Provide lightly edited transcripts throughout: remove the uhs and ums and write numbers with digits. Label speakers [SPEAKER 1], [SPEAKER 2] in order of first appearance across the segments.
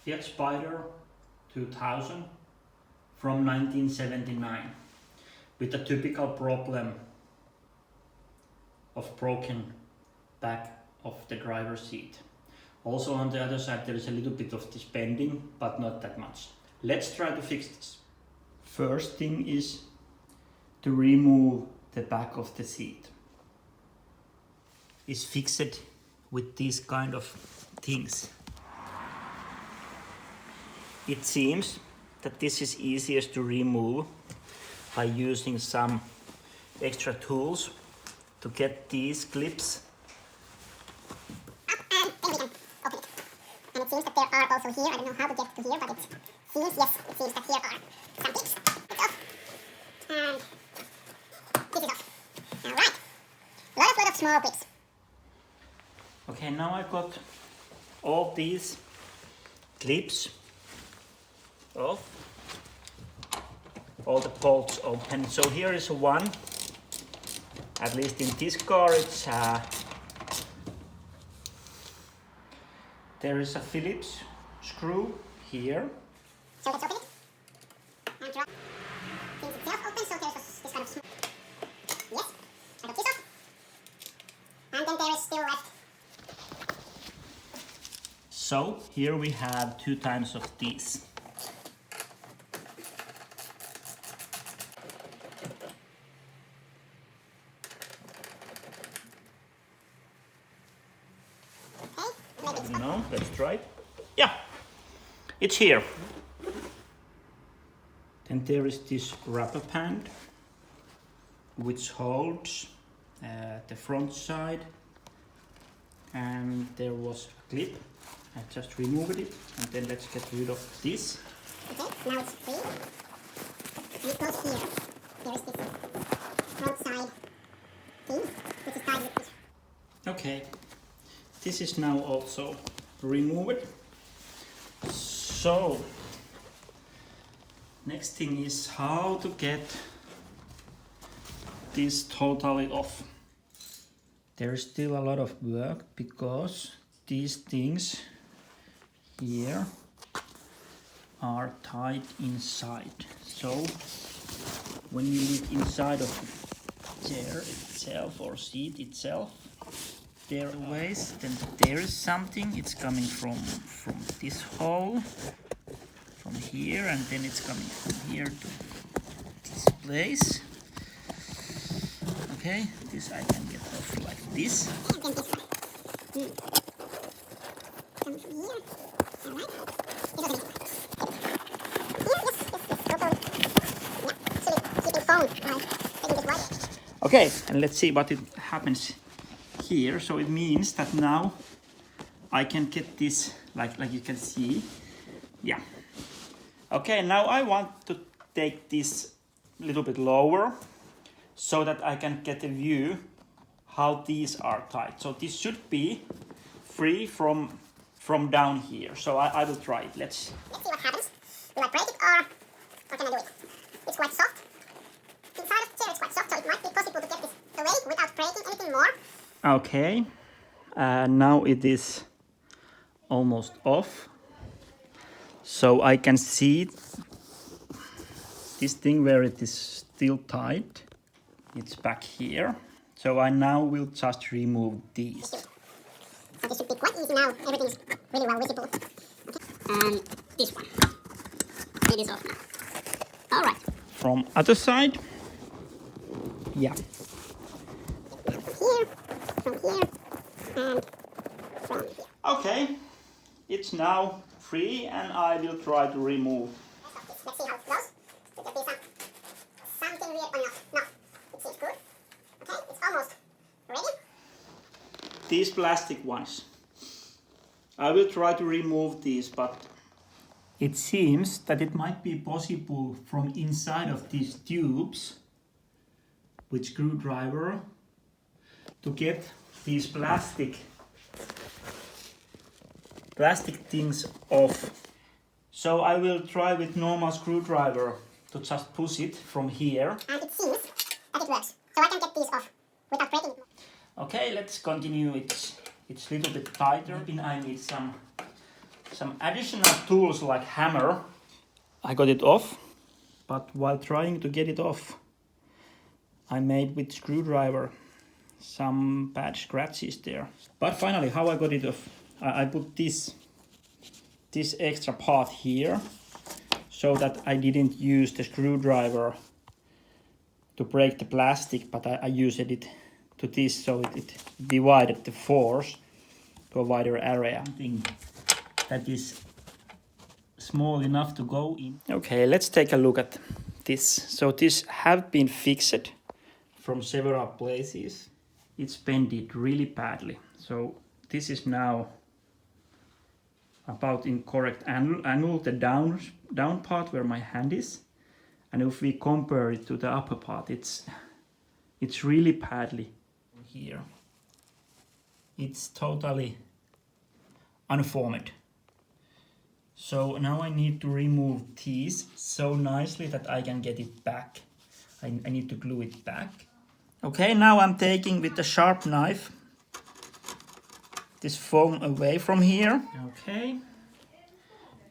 [SPEAKER 1] FIAT Spider 2000 from 1979 with a typical problem of broken back of the driver's seat. Also on the other side there is a little bit of this bending, but not that much. Let's try to fix this. First thing is to remove the back of the seat. It's fixed with these kind of things. It seems that this is easiest to remove by using some extra tools to get these clips.
[SPEAKER 2] And then we can open it. And it seems that there are also here, I don't know how to get to here, but it seems, yes, it seems that here are some clips. It's off. And this is off. Alright. Lot of small clips.
[SPEAKER 1] Okay, now I got all these clips off. All the bolts open. So here is one. At least in this car, it's there is a Phillips screw here.
[SPEAKER 2] So let's open it. And drop. Since it's self open, so there's this kind of small. Yes, I got this off. And then there is still left.
[SPEAKER 1] So here we have 2 times of these. No, let's try it. Yeah, it's here. Then there is this rubber band which holds the front side, and there was a clip. I just removed it, and then let's get rid of this.
[SPEAKER 2] Okay, now it's free. And it goes here. There is this front side thing, which is tied with this.
[SPEAKER 1] Okay, this is now also removed. So, next thing is how to get this totally off. There is still a lot of work because these things here are tied inside. So, when you look inside of the chair itself or seat itself, there ways, then there is something. It's coming from this hole, from here, and then it's coming from here to this place. Okay, this I can get off like this.
[SPEAKER 2] And then this one. Comes from here. Alright. Keeping phone. Taking this wire.
[SPEAKER 1] Okay, and let's see what it happens here. So it means that now I can get this like you can see. Yeah. Okay, now I want to take this a little bit lower so that I can get a view how these are tied. So this should be free from down here. So I will try it. Let's
[SPEAKER 2] see what happens. Will I break it or can I do it? It's quite soft. Inside of the chair it's quite soft, so it might be possible to get this away without breaking anything more.
[SPEAKER 1] Okay, now it is almost off. So I can see this thing where it is still tight. It's back here. So I now will just remove these.
[SPEAKER 2] So this should be quite easy now. Everything is really well visible. Okay. This one. It is off now. Alright.
[SPEAKER 1] From other side. Yeah.
[SPEAKER 2] From here, and from here.
[SPEAKER 1] Okay. It's now free, and I will try to remove.
[SPEAKER 2] Let's see how it goes. Could there be something weird or not? No. It seems good. Okay, it's almost ready.
[SPEAKER 1] These plastic ones. I will try to remove these, but it seems that it might be possible from inside of these tubes with screwdriver to get these plastic things off. So I will try with normal screwdriver to just push it from here.
[SPEAKER 2] And it seems that it works. So I can get these off without breaking it.
[SPEAKER 1] Okay, let's continue. It's a little bit tighter, and I need some some additional tools like hammer. I got it off, but while trying to get it off, I made with screwdriver some bad scratches there. But finally, how I got it off, I put this extra part here so that I didn't use the screwdriver to break the plastic, but I used it to this, so it divided the force to a wider area. Something that is small enough to go in. Okay, let's take a look at this. So this have been fixed from several places. It's bended really badly. So this is now about in correct angle, the down part where my hand is. And if we compare it to the upper part, it's really badly here. It's totally unformed. So now I need to remove these so nicely that I can get it back. I need to glue it back. Okay, now I'm taking with the sharp knife this foam away from here. Okay,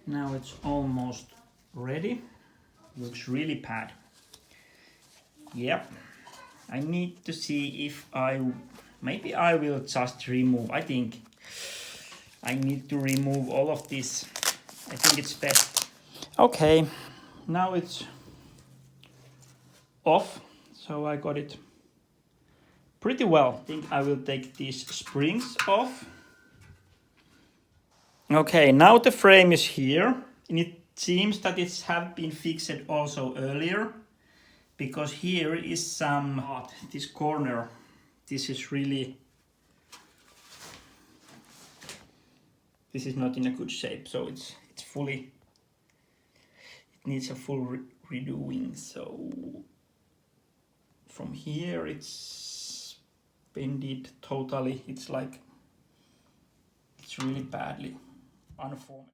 [SPEAKER 1] now it's almost ready. Looks really bad. Yep, I need to see if maybe I will just remove. I think I need to remove all of this. I think it's best. Okay, now it's off, so I got it pretty well. I think I will take these springs off. Okay, now the frame is here, and it seems that it have been fixed also earlier, because here is some this corner. This is not in a good shape, so it needs a full redoing. So from here it's bended totally. It's really badly unformed.